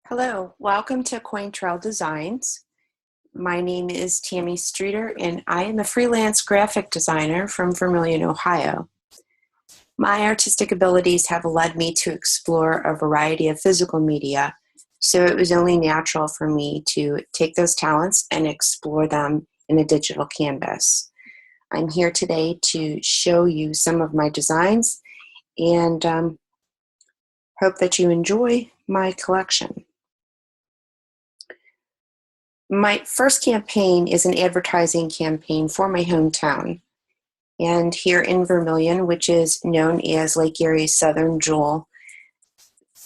Hello, welcome to Quaintrelle Designs. My name is Tammy Streeter and I am a freelance graphic designer from Vermilion, Ohio. My artistic abilities have led me to explore a variety of physical media, so it was only natural for me to take those talents and explore them in a digital canvas. I'm here today to show you some of my designs and hope that you enjoy my collection. My first campaign is an advertising campaign for my hometown. And here in Vermilion, which is known as Lake Erie's Southern Jewel,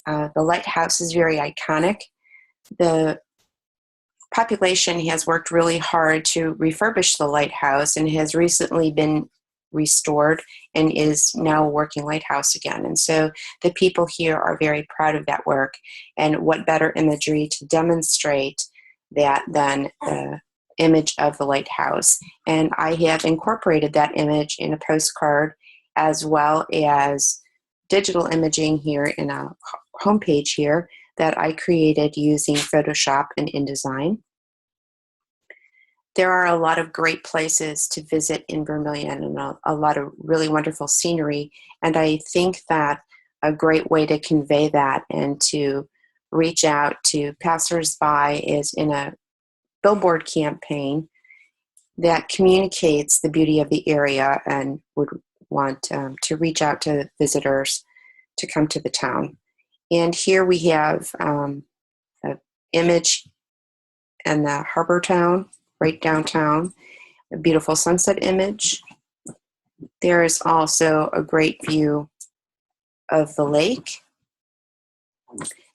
the lighthouse is very iconic. The population has worked really hard to refurbish the lighthouse and has recently been restored and is now a working lighthouse again. And so the people here are very proud of that work. And what better imagery to demonstrate that than the image of the lighthouse. And I have incorporated that image in a postcard as well as digital imaging here in a homepage here that I created using Photoshop and InDesign. There are a lot of great places to visit in Vermilion and a lot of really wonderful scenery. And I think that a great way to convey that and to reach out to passersby is in a billboard campaign that communicates the beauty of the area and would want to reach out to visitors to come to the town. And here we have an image in the harbor town, right downtown, a beautiful sunset image. There is also a great view of the lake,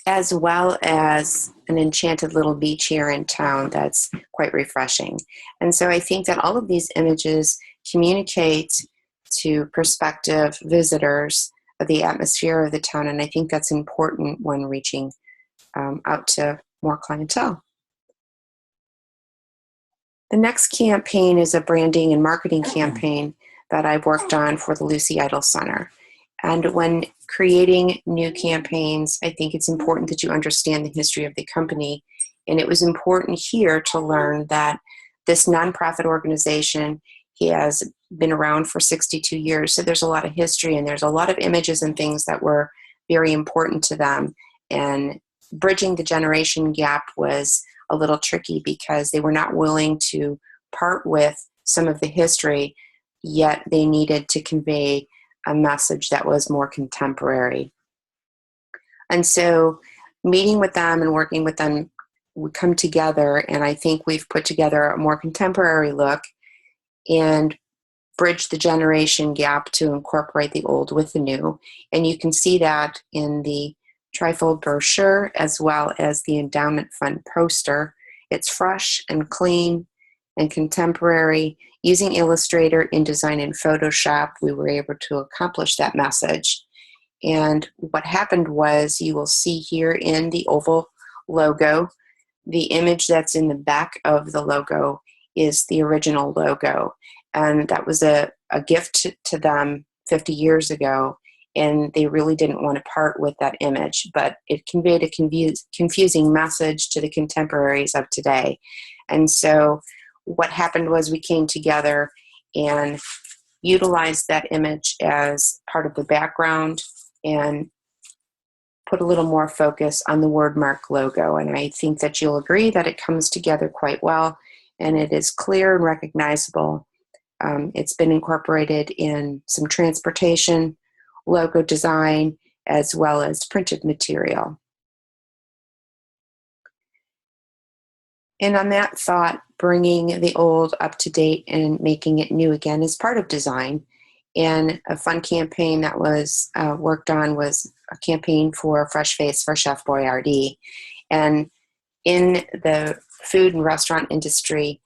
as well as an enchanted little beach here in town that's quite refreshing. And so I think that all of these images communicate to prospective visitors the atmosphere of the town, and I think that's important when reaching out to more clientele. The next campaign is a branding and marketing campaign that I've worked on for the Lucy Idle Center. And when creating new campaigns, I think it's important that you understand the history of the company. And it was important here to learn that this nonprofit organization has been around for 62 years. So there's a lot of history and there's a lot of images and things that were very important to them. And bridging the generation gap was a little tricky because they were not willing to part with some of the history, yet they needed to convey a message that was more contemporary. And so meeting with them and working with them, we come together, and I think we've put together a more contemporary look and bridge the generation gap to incorporate the old with the new. And you can see that in the trifold brochure as well as the endowment fund poster. It's fresh and clean and contemporary. Using Illustrator, InDesign, and Photoshop, we were able to accomplish that message. And what happened was, you will see here in the oval logo, the image that's in the back of the logo is the original logo. And that was a gift to them 50 years ago, and they really didn't want to part with that image, but it conveyed a confusing message to the contemporaries of today. And so what happened was we came together and utilized that image as part of the background and put a little more focus on the wordmark logo. And I think that you'll agree that it comes together quite well, and it is clear and recognizable. It's been incorporated in some transportation, logo design, as well as printed material. And on that thought, bringing the old up to date and making it new again is part of design. And a fun campaign that was worked on was a campaign for Fresh Face for Chef Boyardee. And in the food and restaurant industry,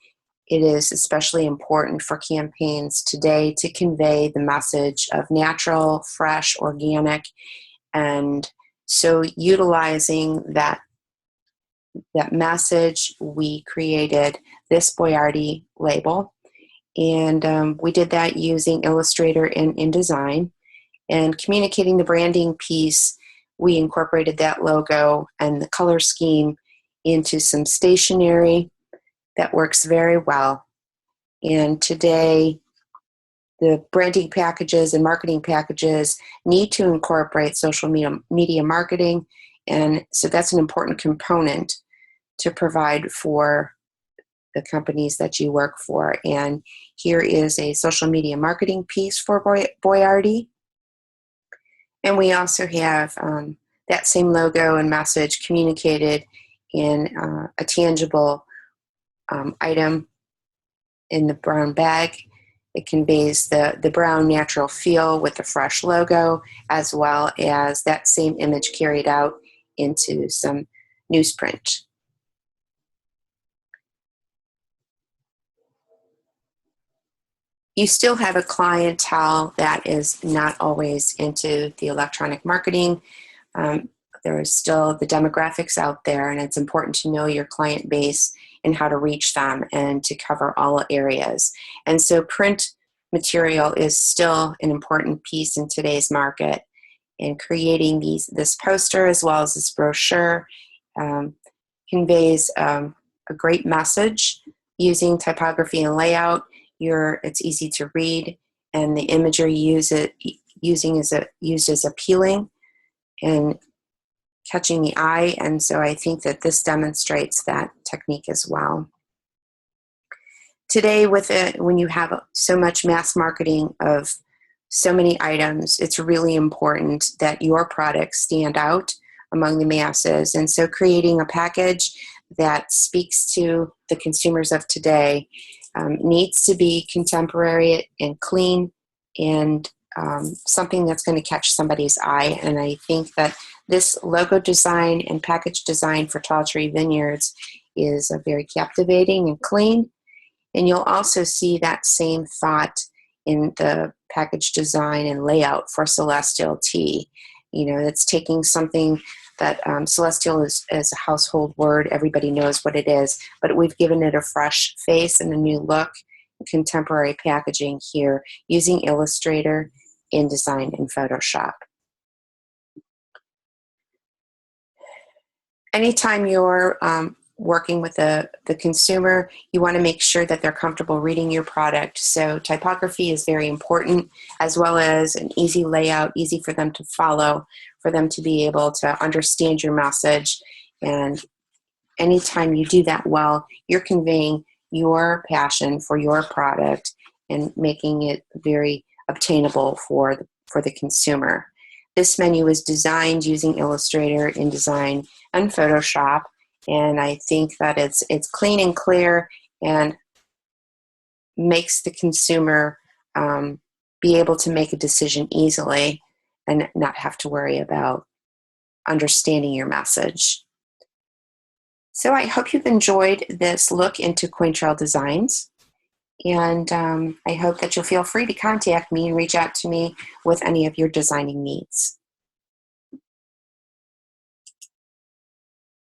it is especially important for campaigns today to convey the message of natural, fresh, organic. And so utilizing that message, we created this Boyardee label. And we did that using Illustrator and InDesign. And communicating the branding piece we incorporated that logo and the color scheme into some stationery that works very well. And today, the branding packages and marketing packages need to incorporate social media marketing. And so that's an important component to provide for the companies that you work for. And here is a social media marketing piece for Boyardee. And we also have that same logo and message communicated in a tangible item in the brown bag. It conveys the brown natural feel with the fresh logo, as well as that same image carried out into some newsprint. You still have a clientele that is not always into the electronic marketing. There is still the demographics out there, and it's important to know your client base and how to reach them and to cover all areas. And so print material is still an important piece in today's market. And creating this poster as well as this brochure conveys a great message using typography and layout. It's easy to read, and the imagery used is appealing and catching the eye, and so I think that this demonstrates that technique as well. Today, when you have so much mass marketing of so many items, it's really important that your products stand out among the masses, and so creating a package that speaks to the consumers of today needs to be contemporary and clean and something that's going to catch somebody's eye. And I think that this logo design and package design for Tall Tree Vineyards is very captivating and clean. And you'll also see that same thought in the package design and layout for Celestial Tea. It's taking something that Celestial is a household word. Everybody knows what it is, but we've given it a fresh face and a new look, contemporary packaging here using Illustrator, InDesign, and Photoshop. Anytime you're working with the consumer, you want to make sure that they're comfortable reading your product. So typography is very important, as well as an easy layout, easy for them to follow, for them to be able to understand your message. And anytime you do that well, you're conveying your passion for your product and making it very obtainable for the consumer. This menu is designed using Illustrator, InDesign, and Photoshop, and I think that it's clean and clear and makes the consumer be able to make a decision easily and not have to worry about understanding your message. So I hope you've enjoyed this look into Quaintrelle Designs, and I hope that you'll feel free to contact me and reach out to me with any of your designing needs.